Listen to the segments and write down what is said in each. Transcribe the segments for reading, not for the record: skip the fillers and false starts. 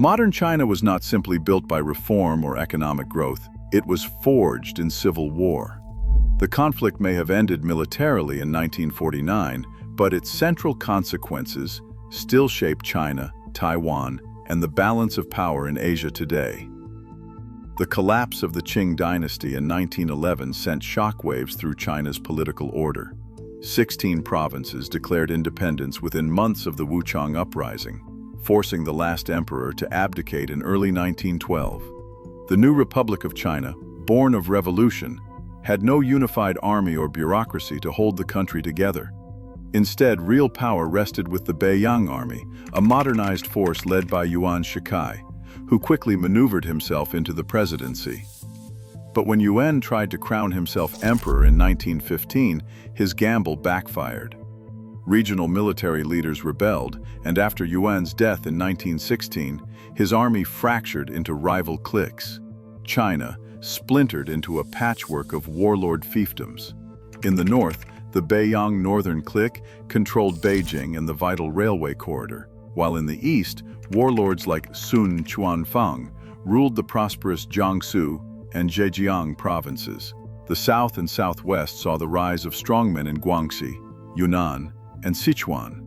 Modern China was not simply built by reform or economic growth, it was forged in civil war. The conflict may have ended militarily in 1949, but its central consequences still shape China, Taiwan, and the balance of power in Asia today. The collapse of the Qing dynasty in 1911 sent shockwaves through China's political order. 16 provinces declared independence within months of the Wuchang uprising, forcing the last emperor to abdicate in early 1912. The new Republic of China, born of revolution, had no unified army or bureaucracy to hold the country together. Instead, real power rested with the Beiyang army, a modernized force led by Yuan Shikai, who quickly maneuvered himself into the presidency. But when Yuan tried to crown himself emperor in 1915, his gamble backfired. Regional military leaders rebelled, and after Yuan's death in 1916, his army fractured into rival cliques. China splintered into a patchwork of warlord fiefdoms. In the north, the Beiyang Northern Clique controlled Beijing and the vital railway corridor, while in the east, warlords like Sun Quanfang ruled the prosperous Jiangsu and Zhejiang provinces. The south and southwest saw the rise of strongmen in Guangxi, Yunnan, and Sichuan,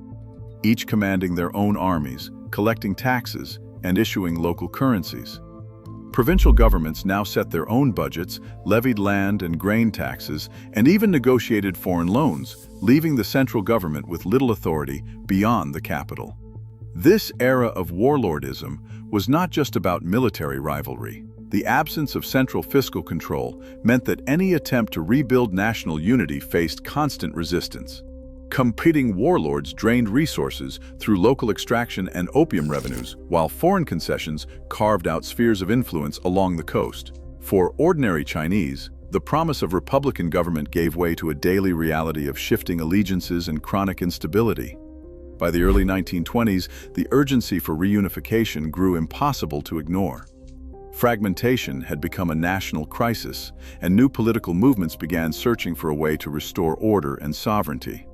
each commanding their own armies, collecting taxes, and issuing local currencies. Provincial governments now set their own budgets, levied land and grain taxes, and even negotiated foreign loans, leaving the central government with little authority beyond the capital. This era of warlordism was not just about military rivalry. The absence of central fiscal control meant that any attempt to rebuild national unity faced constant resistance. Competing warlords drained resources through local extraction and opium revenues, while foreign concessions carved out spheres of influence along the coast. For ordinary Chinese, the promise of republican government gave way to a daily reality of shifting allegiances and chronic instability. By the early 1920s, the urgency for reunification grew impossible to ignore. Fragmentation had become a national crisis, and new political movements began searching for a way to restore order and sovereignty.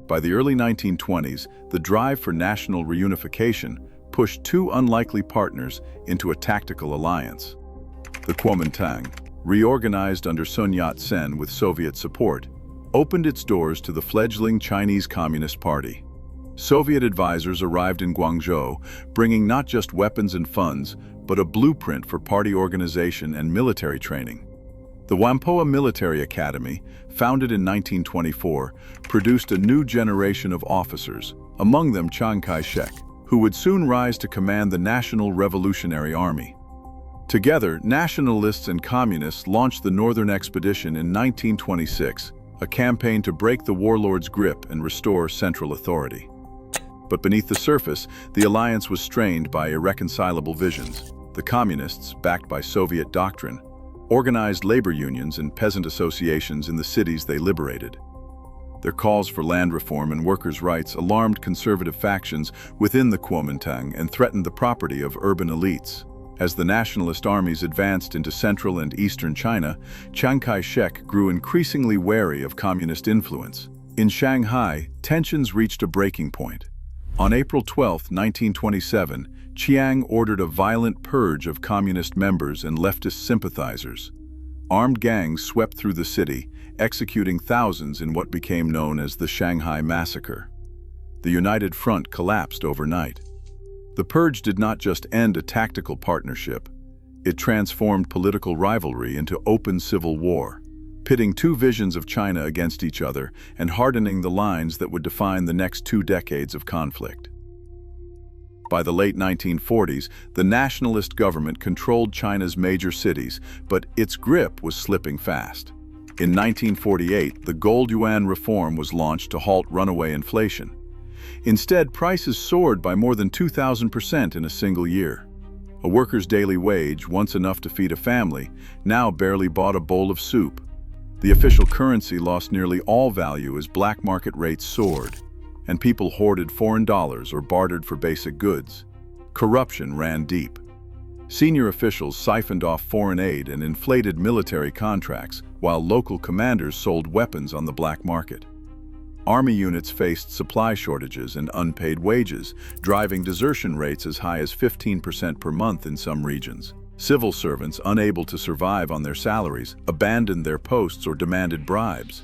By the early 1920s, the drive for national reunification pushed two unlikely partners into a tactical alliance. The Kuomintang, reorganized under Sun Yat-sen with Soviet support, opened its doors to the fledgling Chinese Communist Party. Soviet advisors arrived in Guangzhou, bringing not just weapons and funds, but a blueprint for party organization and military training. The Whampoa Military Academy, founded in 1924, produced a new generation of officers, among them Chiang Kai-shek, who would soon rise to command the National Revolutionary Army. Together, nationalists and communists launched the Northern Expedition in 1926, a campaign to break the warlords' grip and restore central authority. But beneath the surface, the alliance was strained by irreconcilable visions. The communists, backed by Soviet doctrine, organized labor unions and peasant associations in the cities they liberated. Their calls for land reform and workers' rights alarmed conservative factions within the Kuomintang and threatened the property of urban elites. As the nationalist armies advanced into central and eastern China, Chiang Kai-shek grew increasingly wary of communist influence. In Shanghai, tensions reached a breaking point. On April 12, 1927, Chiang ordered a violent purge of communist members and leftist sympathizers. Armed gangs swept through the city, executing thousands in what became known as the Shanghai Massacre. The United Front collapsed overnight. The purge did not just end a tactical partnership, it transformed political rivalry into open civil war, pitting two visions of China against each other and hardening the lines that would define the next 2 decades of conflict. By the late 1940s, the nationalist government controlled China's major cities, but its grip was slipping fast. In 1948, the gold yuan reform was launched to halt runaway inflation. Instead, prices soared by more than 2,000% in a single year. A worker's daily wage, once enough to feed a family, now barely bought a bowl of soup. The official currency lost nearly all value as black market rates soared, and people hoarded foreign dollars or bartered for basic goods. Corruption ran deep. Senior officials siphoned off foreign aid and inflated military contracts, while local commanders sold weapons on the black market. Army units faced supply shortages and unpaid wages, driving desertion rates as high as 15% per month in some regions. Civil servants, unable to survive on their salaries, abandoned their posts or demanded bribes.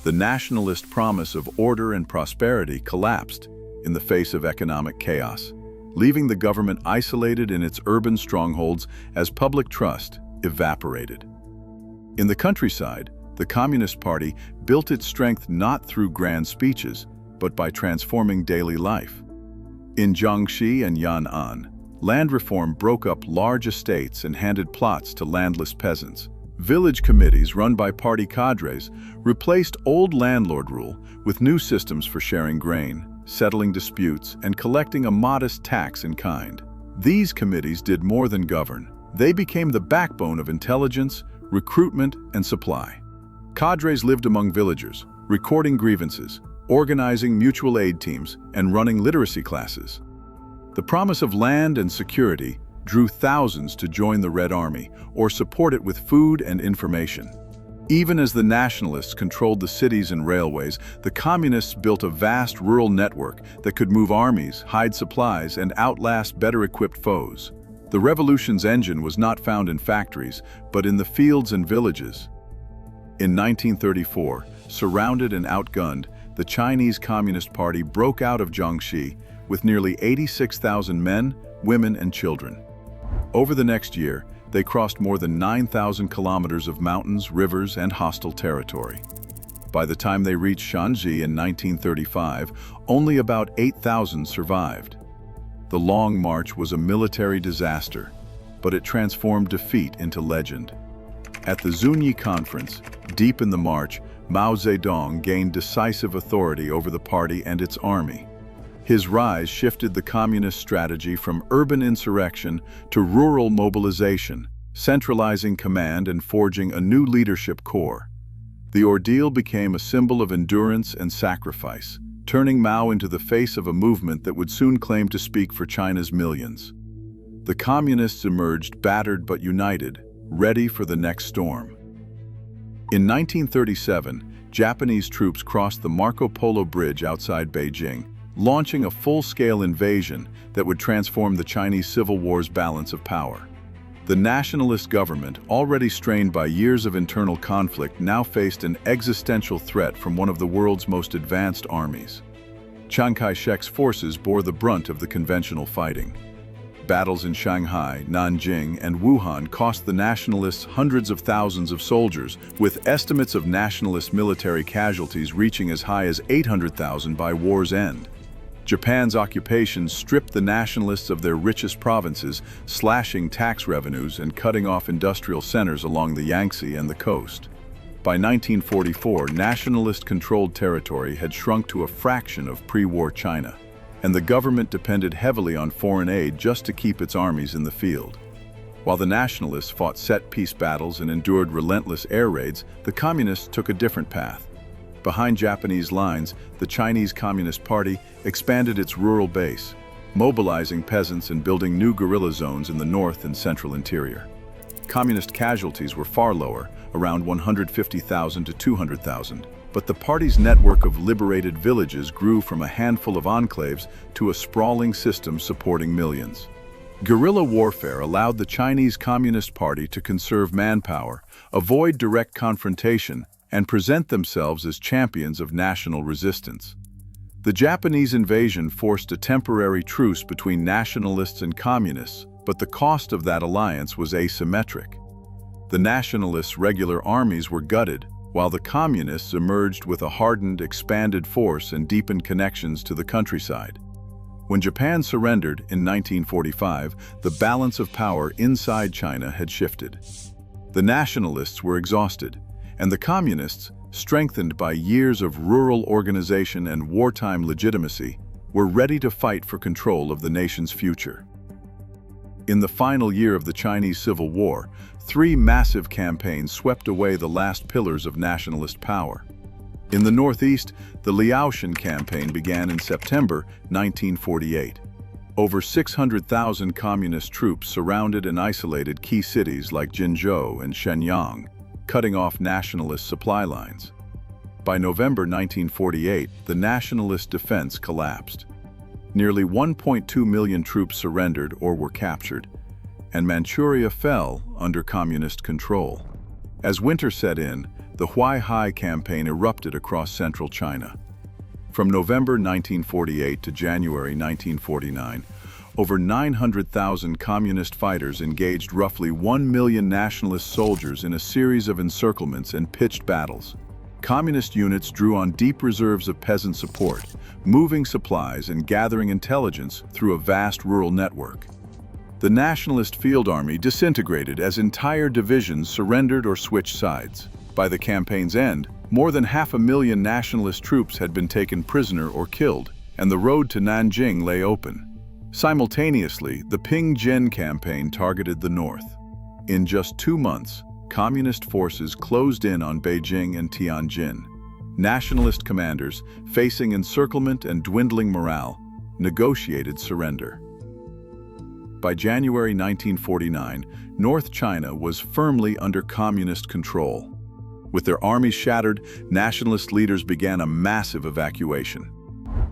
The nationalist promise of order and prosperity collapsed in the face of economic chaos, leaving the government isolated in its urban strongholds as public trust evaporated. In the countryside, the Communist Party built its strength not through grand speeches, but by transforming daily life. In Jiangxi and Yan'an, land reform broke up large estates and handed plots to landless peasants. Village committees run by party cadres replaced old landlord rule with new systems for sharing grain, settling disputes, and collecting a modest tax in kind. These committees did more than govern. They became the backbone of intelligence, recruitment, and supply. Cadres lived among villagers, recording grievances, organizing mutual aid teams, and running literacy classes. The promise of land and security drew thousands to join the Red Army or support it with food and information. Even as the nationalists controlled the cities and railways, the communists built a vast rural network that could move armies, hide supplies, and outlast better-equipped foes. The revolution's engine was not found in factories, but in the fields and villages. In 1934, surrounded and outgunned, the Chinese Communist Party broke out of Jiangxi with nearly 86,000 men, women, and children. Over the next year, they crossed more than 9,000 kilometers of mountains, rivers, and hostile territory. By the time they reached Shanghai in 1935, only about 8,000 survived. The Long March was a military disaster, but it transformed defeat into legend. At the Zunyi Conference, deep in the march, Mao Zedong gained decisive authority over the party and its army. His rise shifted the communist strategy from urban insurrection to rural mobilization, centralizing command and forging a new leadership corps. The ordeal became a symbol of endurance and sacrifice, turning Mao into the face of a movement that would soon claim to speak for China's millions. The communists emerged battered but united, ready for the next storm. In 1937, Japanese troops crossed the Marco Polo Bridge outside Beijing, launching a full-scale invasion that would transform the Chinese Civil War's balance of power. The nationalist government, already strained by years of internal conflict, now faced an existential threat from one of the world's most advanced armies. Chiang Kai-shek's forces bore the brunt of the conventional fighting. Battles in Shanghai, Nanjing, and Wuhan cost the nationalists hundreds of thousands of soldiers, with estimates of nationalist military casualties reaching as high as 800,000 by war's end. Japan's occupation stripped the nationalists of their richest provinces, slashing tax revenues and cutting off industrial centers along the Yangtze and the coast. By 1944, nationalist-controlled territory had shrunk to a fraction of pre-war China, and the government depended heavily on foreign aid just to keep its armies in the field. While the nationalists fought set-piece battles and endured relentless air raids, the communists took a different path. Behind Japanese lines, the Chinese Communist Party expanded its rural base, mobilizing peasants and building new guerrilla zones in the north and central interior. Communist casualties were far lower, around 150,000 to 200,000, but the party's network of liberated villages grew from a handful of enclaves to a sprawling system supporting millions. Guerrilla warfare allowed the Chinese Communist Party to conserve manpower, avoid direct confrontation, and present themselves as champions of national resistance. The Japanese invasion forced a temporary truce between nationalists and communists, but the cost of that alliance was asymmetric. The nationalists' regular armies were gutted, while the communists emerged with a hardened, expanded force and deepened connections to the countryside. When Japan surrendered in 1945, the balance of power inside China had shifted. The nationalists were exhausted, and the communists, strengthened by years of rural organization and wartime legitimacy, were ready to fight for control of the nation's future. In the final year of the Chinese Civil War, 3 massive campaigns swept away the last pillars of nationalist power. In the northeast, the Liaoshan campaign began in September 1948. Over 600,000 communist troops surrounded and isolated key cities like Jinzhou and Shenyang, cutting off nationalist supply lines. By November 1948, the Nationalist defense collapsed. Nearly 1.2 million troops surrendered or were captured, and Manchuria fell under communist control. As winter set in, the Huai campaign erupted across central China. From November 1948 to January 1949, over 900,000 communist fighters engaged roughly 1 million nationalist soldiers in a series of encirclements and pitched battles. Communist units drew on deep reserves of peasant support, moving supplies and gathering intelligence through a vast rural network. The Nationalist field army disintegrated as entire divisions surrendered or switched sides. By the campaign's end, more than 500,000 Nationalist troops had been taken prisoner or killed, and the road to Nanjing lay open. Simultaneously, the Ping-Jian campaign targeted the north. In just 2 months, Communist forces closed in on Beijing and Tianjin. Nationalist commanders, facing encirclement and dwindling morale, negotiated surrender. By January 1949, North China was firmly under communist control. With their armies shattered, nationalist leaders began a massive evacuation.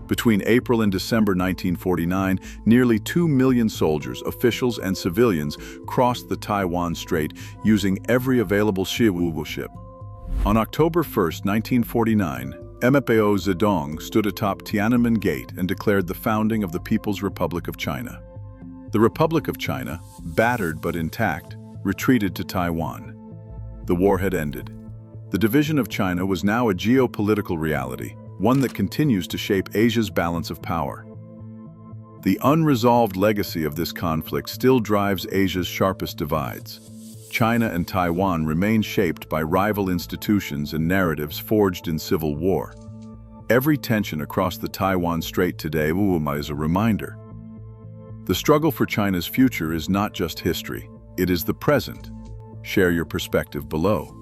Between April and December 1949, nearly 2 million soldiers, officials, and civilians crossed the Taiwan Strait using every available ship. On October 1, 1949, MFAO Zedong stood atop Tiananmen Gate and declared the founding of the People's Republic of China. The Republic of China, battered but intact, retreated to Taiwan. The war had ended. The division of China was now a geopolitical reality, one that continues to shape Asia's balance of power. The unresolved legacy of this conflict still drives Asia's sharpest divides. China and Taiwan remain shaped by rival institutions and narratives forged in civil war. Every tension across the Taiwan Strait today is a reminder. The struggle for China's future is not just history, it is the present. Share your perspective below.